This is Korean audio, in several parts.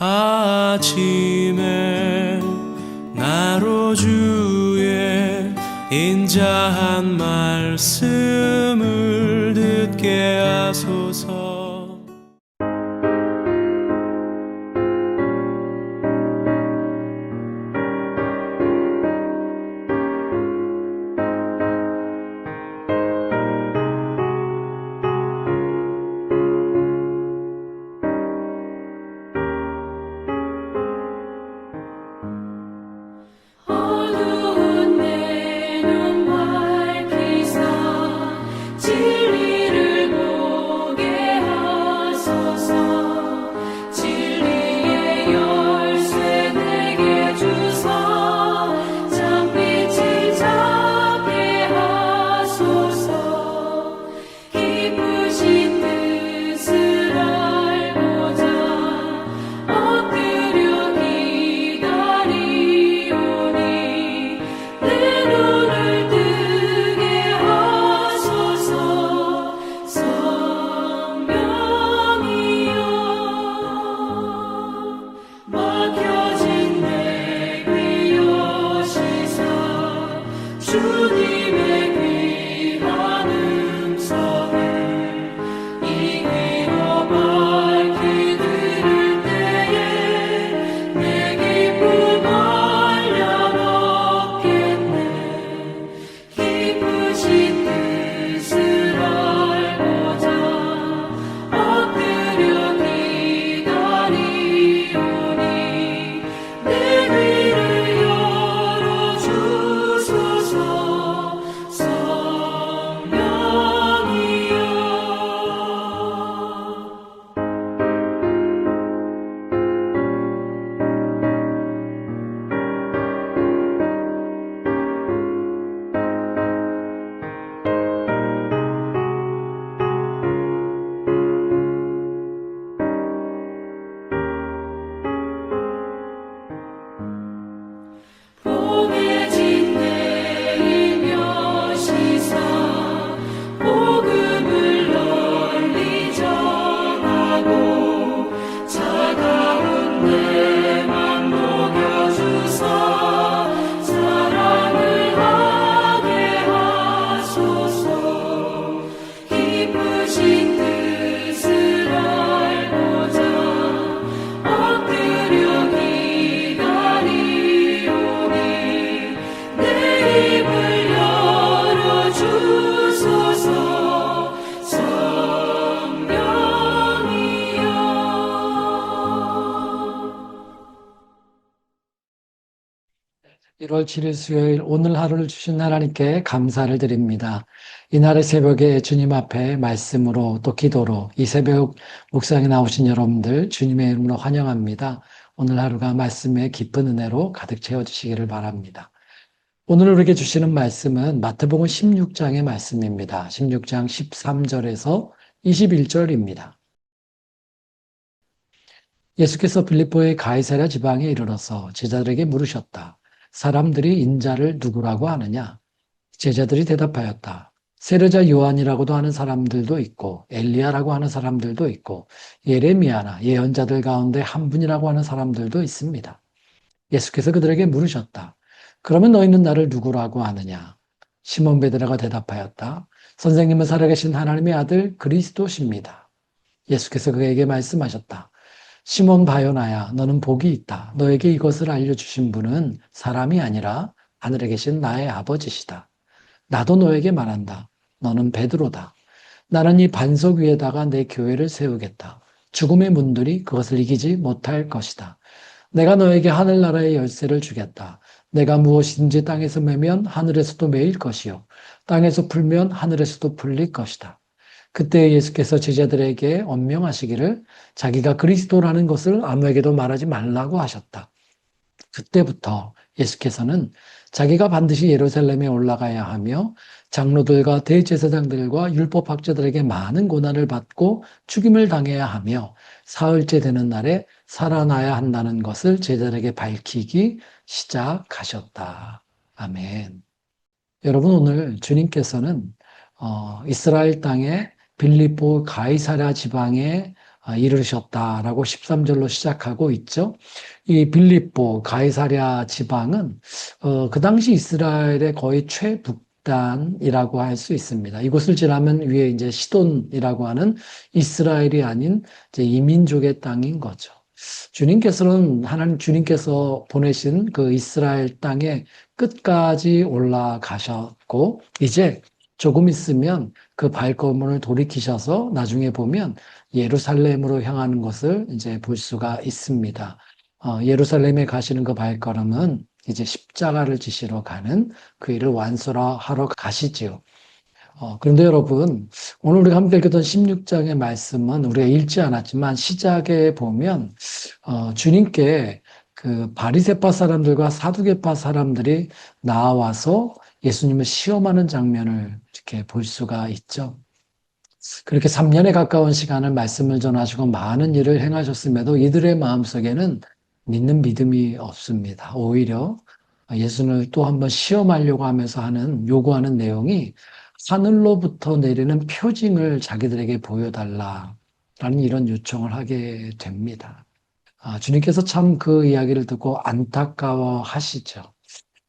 아침에 나로 주의 인자한 말씀을 듣게 하소서. (1월 7일) 수요일 오늘 하루를 주신 하나님께 감사를 드립니다. 이날의 새벽에 주님 앞에 말씀으로 또 기도로 이 새벽 묵상에 나오신 여러분들 주님의 이름으로 환영합니다. 오늘 하루가 말씀의 깊은 은혜로 가득 채워주시기를 바랍니다. 오늘 우리에게 주시는 말씀은 마태복음 16장의 말씀입니다. 16장 13절에서 21절입니다. 예수께서 빌립보의 가이사랴 지방에 이르러서 제자들에게 물으셨다. 사람들이 인자를 누구라고 하느냐? 제자들이 대답하였다. 세례자 요한이라고도 하는 사람들도 있고 엘리야라고 하는 사람들도 있고 예레미야나 예언자들 가운데 한 분이라고 하는 사람들도 있습니다. 예수께서 그들에게 물으셨다. 그러면 너희는 나를 누구라고 하느냐? 시몬 베드로가 대답하였다. 선생님은 살아계신 하나님의 아들 그리스도십니다. 예수께서 그에게 말씀하셨다. 시몬 바요나야, 너는 복이 있다. 너에게 이것을 알려주신 분은 사람이 아니라 하늘에 계신 나의 아버지시다. 나도 너에게 말한다. 너는 베드로다. 나는 이 반석 위에다가 내 교회를 세우겠다. 죽음의 문들이 그것을 이기지 못할 것이다. 내가 너에게 하늘나라의 열쇠를 주겠다. 내가 무엇이든지 땅에서 매면 하늘에서도 매일 것이요. 땅에서 풀면 하늘에서도 풀릴 것이다. 그때 예수께서 제자들에게 언명하시기를 자기가 그리스도라는 것을 아무에게도 말하지 말라고 하셨다. 그때부터 예수께서는 자기가 반드시 예루살렘에 올라가야 하며 장로들과 대제사장들과 율법학자들에게 많은 고난을 받고 죽임을 당해야 하며 사흘째 되는 날에 살아나야 한다는 것을 제자들에게 밝히기 시작하셨다. 아멘. 여러분, 오늘 주님께서는 이스라엘 땅에 빌립보 가이사랴 지방에 이르셨다라고 13절로 시작하고 있죠. 이 빌립보 가이사랴 지방은 그 당시 이스라엘의 거의 최북단이라고 할 수 있습니다. 이곳을 지나면 위에 이제 시돈이라고 하는 이스라엘이 아닌 이제 이민족의 땅인 거죠. 하나님 주님께서 보내신 그 이스라엘 땅의 끝까지 올라가셨고, 이제 조금 있으면 그 발걸음을 돌이키셔서 나중에 보면 예루살렘으로 향하는 것을 이제 볼 수가 있습니다. 예루살렘에 가시는 그 발걸음은 이제 십자가를 지시러 가는 그 일을 완수하러 가시지요. 그런데 여러분, 오늘 우리가 함께 읽었던 16장의 말씀은 우리가 읽지 않았지만 시작에 보면, 주님께 그 바리새파 사람들과 사두개파 사람들이 나와서 예수님을 시험하는 장면을 이렇게 볼 수가 있죠. 그렇게 3년에 가까운 시간을 말씀을 전하시고 많은 일을 행하셨음에도 이들의 마음속에는 믿는 믿음이 없습니다. 오히려 예수님을 또 한번 시험하려고 하면서 요구하는 내용이 하늘로부터 내리는 표징을 자기들에게 보여달라라는 이런 요청을 하게 됩니다. 주님께서 참 그 이야기를 듣고 안타까워 하시죠.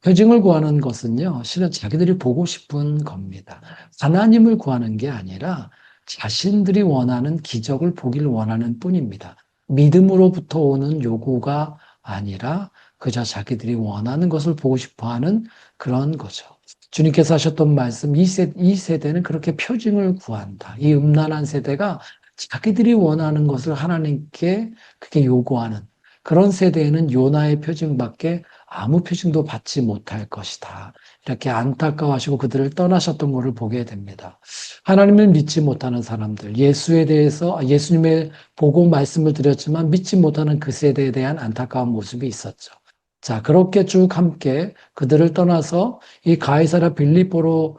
표징을 구하는 것은요, 실은 자기들이 보고 싶은 겁니다. 하나님을 구하는 게 아니라 자신들이 원하는 기적을 보길 원하는 뿐입니다. 믿음으로부터 오는 요구가 아니라 그저 자기들이 원하는 것을 보고 싶어 하는 그런 거죠. 주님께서 하셨던 말씀, 이 세대는 그렇게 표징을 구한다. 이 음란한 세대가 자기들이 원하는 것을 하나님께 그렇게 요구하는 그런 세대에는 요나의 표징밖에 아무 표징도 받지 못할 것이다. 이렇게 안타까워하시고 그들을 떠나셨던 것을 보게 됩니다. 하나님을 믿지 못하는 사람들, 예수님의 보고 말씀을 드렸지만 믿지 못하는 그 세대에 대한 안타까운 모습이 있었죠. 자, 그렇게 쭉 함께 그들을 떠나서 이 가이사랴 빌립보로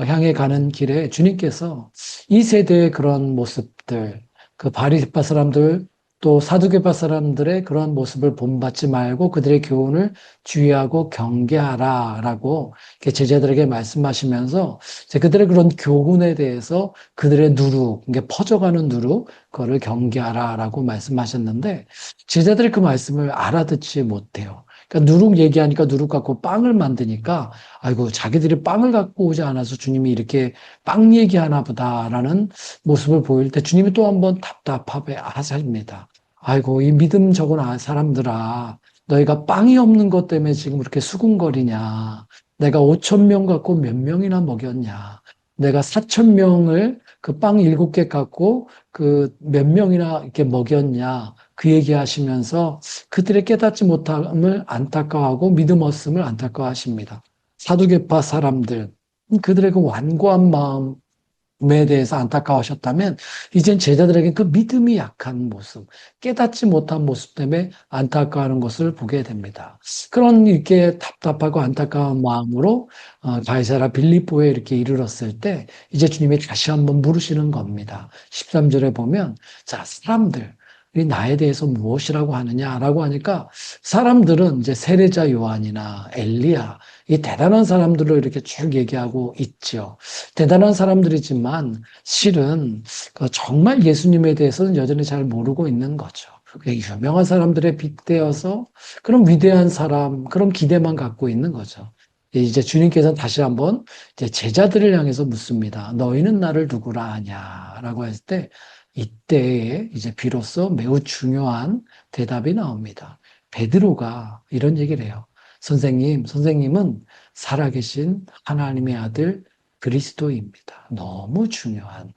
향해 가는 길에 주님께서 이 세대의 그런 모습들, 그 바리새파 사람들, 또 사두개파 사람들의 그런 모습을 본받지 말고 그들의 교훈을 주의하고 경계하라라고 제자들에게 말씀하시면서 그들의 그런 교훈에 대해서 그들의 누룩, 퍼져가는 누룩, 그거를 경계하라라고 말씀하셨는데 제자들이 그 말씀을 알아듣지 못해요. 그러니까 누룩 얘기하니까 누룩 갖고 빵을 만드니까 아이고 자기들이 빵을 갖고 오지 않아서 주님이 이렇게 빵 얘기하나 보다라는 모습을 보일 때 주님이 또 한번 답답하게 하십니다. 아이고 이 믿음 적은 사람들아, 너희가 빵이 없는 것 때문에 지금 그렇게 수군거리냐. 내가 5천 명 갖고 몇 명이나 먹였냐. 내가 4천 명을 그 빵 7개 갖고 그 몇 명이나 이렇게 먹였냐. 그 얘기하시면서 그들의 깨닫지 못함을 안타까워하고 믿음 없음을 안타까워하십니다. 사두개파 사람들, 그들의 그 완고한 마음에 대해서 안타까워하셨다면 이젠 제자들에게 그 믿음이 약한 모습, 깨닫지 못한 모습 때문에 안타까워하는 것을 보게 됩니다. 그런 이렇게 답답하고 안타까운 마음으로 가이사랴 빌립보에 이렇게 이르렀을 때 이제 주님이 다시 한번 물으시는 겁니다. 13절에 보면 자, 사람들 이 나에 대해서 무엇이라고 하느냐라고 하니까 사람들은 이제 세례자 요한이나 엘리야 이 대단한 사람들로 이렇게 쭉 얘기하고 있죠. 대단한 사람들이지만 실은 정말 예수님에 대해서는 여전히 잘 모르고 있는 거죠. 유명한 사람들에 빗대어서 그런 위대한 사람, 그런 기대만 갖고 있는 거죠. 이제 주님께서는 다시 한번 이제 제자들을 향해서 묻습니다. 너희는 나를 누구라 하냐라고 했을 때 이때에 이제 비로소 매우 중요한 대답이 나옵니다. 베드로가 이런 얘기를 해요. 선생님은 살아계신 하나님의 아들 그리스도입니다. 너무 중요한.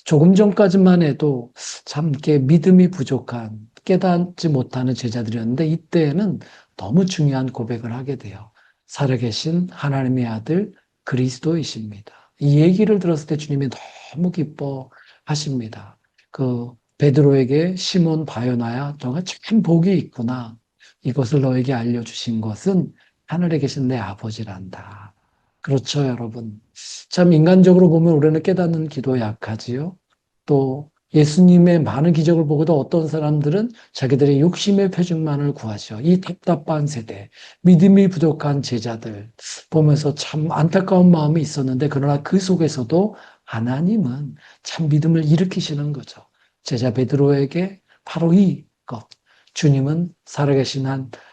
조금 전까지만 해도 참 이렇게 믿음이 부족한, 깨닫지 못하는 제자들이었는데 이때에는 너무 중요한 고백을 하게 돼요. 살아계신 하나님의 아들 그리스도이십니다. 이 얘기를 들었을 때 주님이 너무 기뻐하십니다. 그 베드로에게 시몬 바요나야 너가 참 복이 있구나. 이것을 너에게 알려주신 것은 하늘에 계신 내 아버지란다. 그렇죠, 여러분. 참 인간적으로 보면 우리는 깨닫는 기도에 약하지요. 또 예수님의 많은 기적을 보고도 어떤 사람들은 자기들의 욕심의 표징만을 구하죠. 이 답답한 세대, 믿음이 부족한 제자들 보면서 참 안타까운 마음이 있었는데 그러나 그 속에서도 하나님은 참 믿음을 일으키시는 거죠. 제자 베드로에게 바로 이것, 주님은 살아계신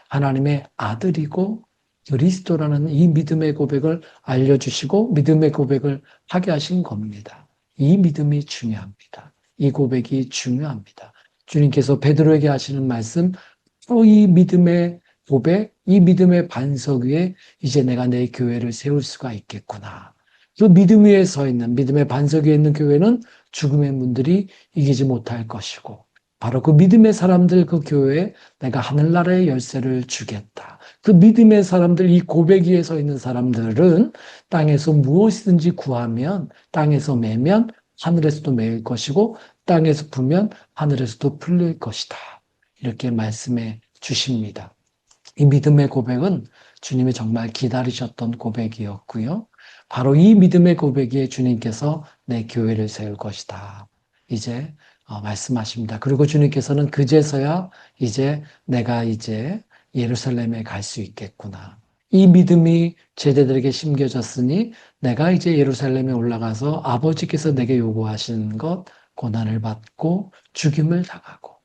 하나님의 아들이고 그리스도라는 이 믿음의 고백을 알려주시고 믿음의 고백을 하게 하신 겁니다. 이 믿음이 중요합니다. 이 고백이 중요합니다. 주님께서 베드로에게 하시는 말씀, 또 이 믿음의 고백, 이 믿음의 반석 위에 이제 내가 내 교회를 세울 수가 있겠구나. 그 믿음 위에 서 있는, 믿음의 반석 위에 있는 교회는 죽음의 문들이 이기지 못할 것이고, 바로 그 믿음의 사람들 그 교회에 내가 하늘나라의 열쇠를 주겠다. 그 믿음의 사람들, 이 고백 위에 서 있는 사람들은 땅에서 무엇이든지 구하면, 땅에서 매면 하늘에서도 매일 것이고, 땅에서 풀면 하늘에서도 풀릴 것이다. 이렇게 말씀해 주십니다. 이 믿음의 고백은 주님이 정말 기다리셨던 고백이었고요. 바로 이 믿음의 고백에 주님께서 내 교회를 세울 것이다. 이제 말씀하십니다. 그리고 주님께서는 그제서야 이제 내가 이제 예루살렘에 갈 수 있겠구나. 이 믿음이 제자들에게 심겨졌으니 내가 이제 예루살렘에 올라가서 아버지께서 내게 요구하시는 것, 고난을 받고 죽임을 당하고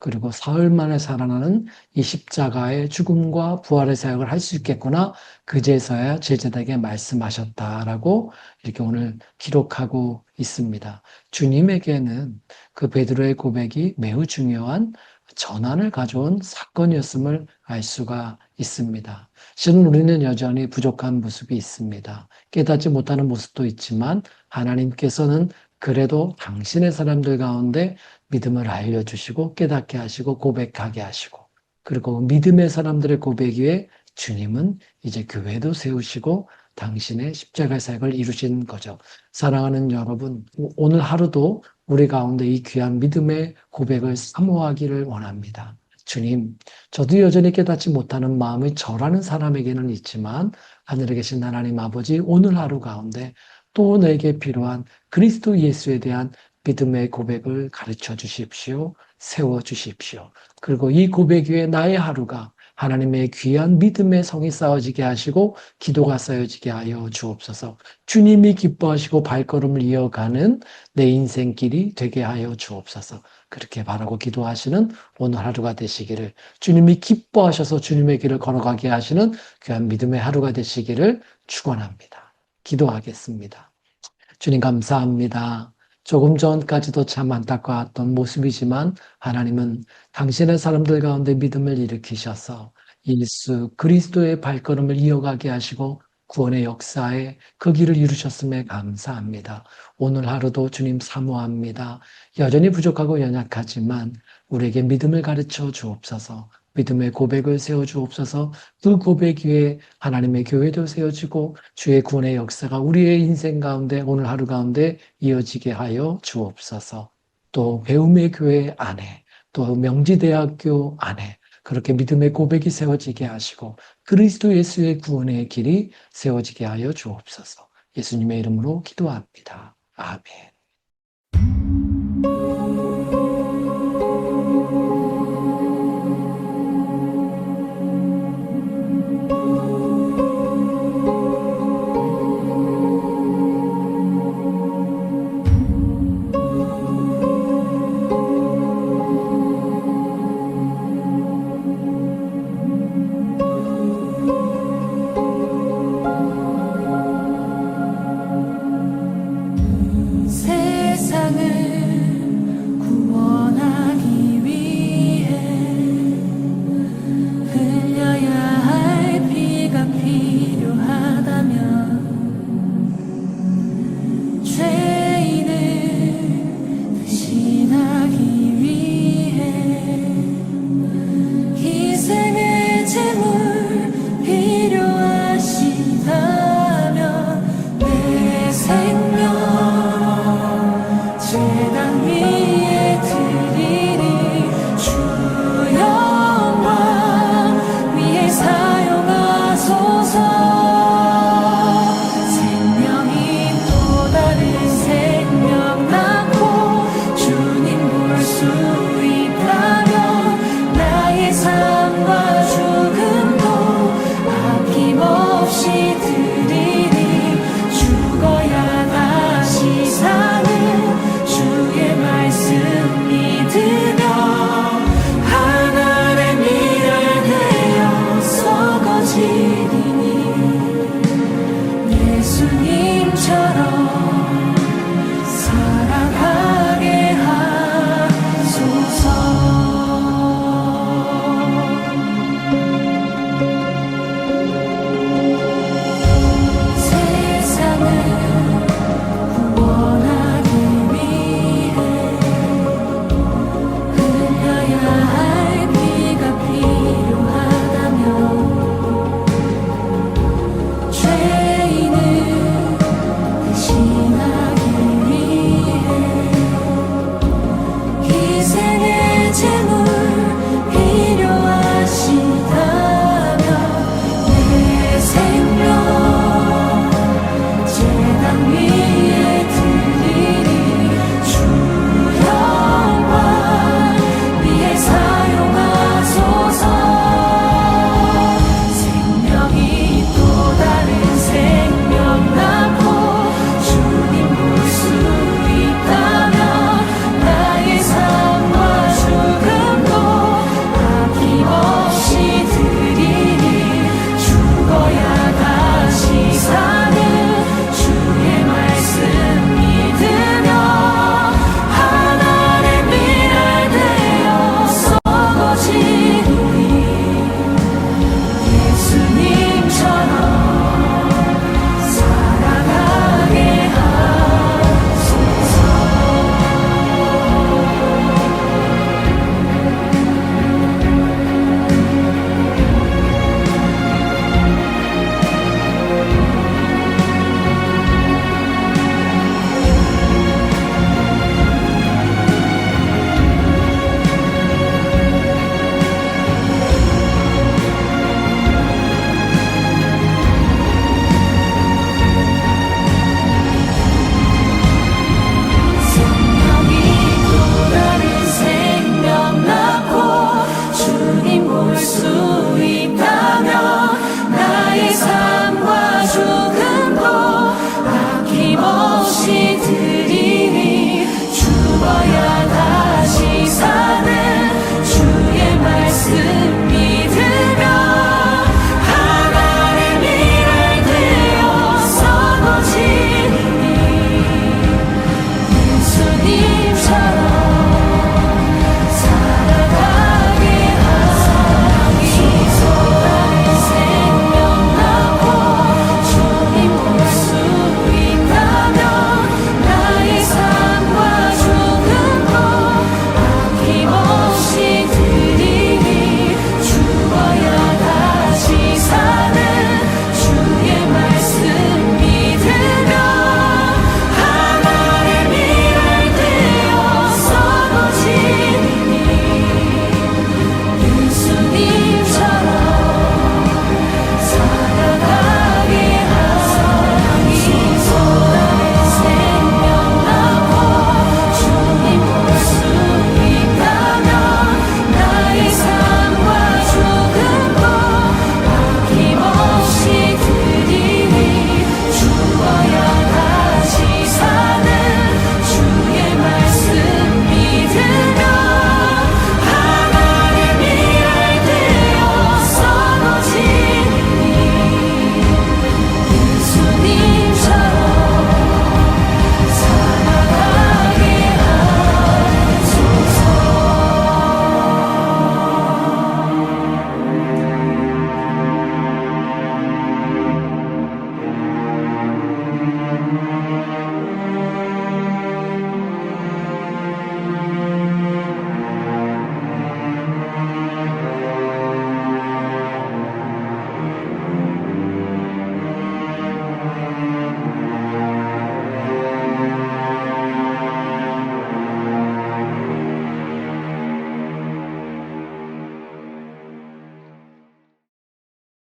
그리고 사흘 만에 살아나는 이 십자가의 죽음과 부활의 사역을 할 수 있겠구나. 그제서야 제자들에게 말씀하셨다라고 이렇게 오늘 기록하고 있습니다. 주님에게는 그 베드로의 고백이 매우 중요한 전환을 가져온 사건이었음을 알 수가 있습니다. 실은 우리는 여전히 부족한 모습이 있습니다. 깨닫지 못하는 모습도 있지만 하나님께서는 그래도 당신의 사람들 가운데 믿음을 알려주시고 깨닫게 하시고 고백하게 하시고 그리고 믿음의 사람들의 고백 위에 주님은 이제 교회도 세우시고 당신의 십자가 사역을 이루신 거죠. 사랑하는 여러분, 오늘 하루도 우리 가운데 이 귀한 믿음의 고백을 사모하기를 원합니다. 주님, 저도 여전히 깨닫지 못하는 마음이 저라는 사람에게는 있지만 하늘에 계신 하나님 아버지 오늘 하루 가운데 또 내게 필요한 그리스도 예수에 대한 믿음의 고백을 가르쳐 주십시오. 세워 주십시오. 그리고 이 고백 위에 나의 하루가 하나님의 귀한 믿음의 성이 쌓여지게 하시고 기도가 쌓여지게 하여 주옵소서. 주님이 기뻐하시고 발걸음을 이어가는 내 인생길이 되게 하여 주옵소서. 그렇게 바라고 기도하시는 오늘 하루가 되시기를 주님이 기뻐하셔서 주님의 길을 걸어가게 하시는 귀한 믿음의 하루가 되시기를 축원합니다. 기도하겠습니다. 주님 감사합니다. 조금 전까지도 참 안타까웠던 모습이지만 하나님은 당신의 사람들 가운데 믿음을 일으키셔서 예수 그리스도의 발걸음을 이어가게 하시고 구원의 역사에 그 길을 이루셨음에 감사합니다. 오늘 하루도 주님 사모합니다. 여전히 부족하고 연약하지만 우리에게 믿음을 가르쳐 주옵소서. 믿음의 고백을 세워주옵소서. 그 고백 위에 하나님의 교회도 세워지고 주의 구원의 역사가 우리의 인생 가운데 오늘 하루 가운데 이어지게 하여 주옵소서. 또 배움의 교회 안에 또 명지대학교 안에 그렇게 믿음의 고백이 세워지게 하시고 그리스도 예수의 구원의 길이 세워지게 하여 주옵소서. 예수님의 이름으로 기도합니다. 아멘.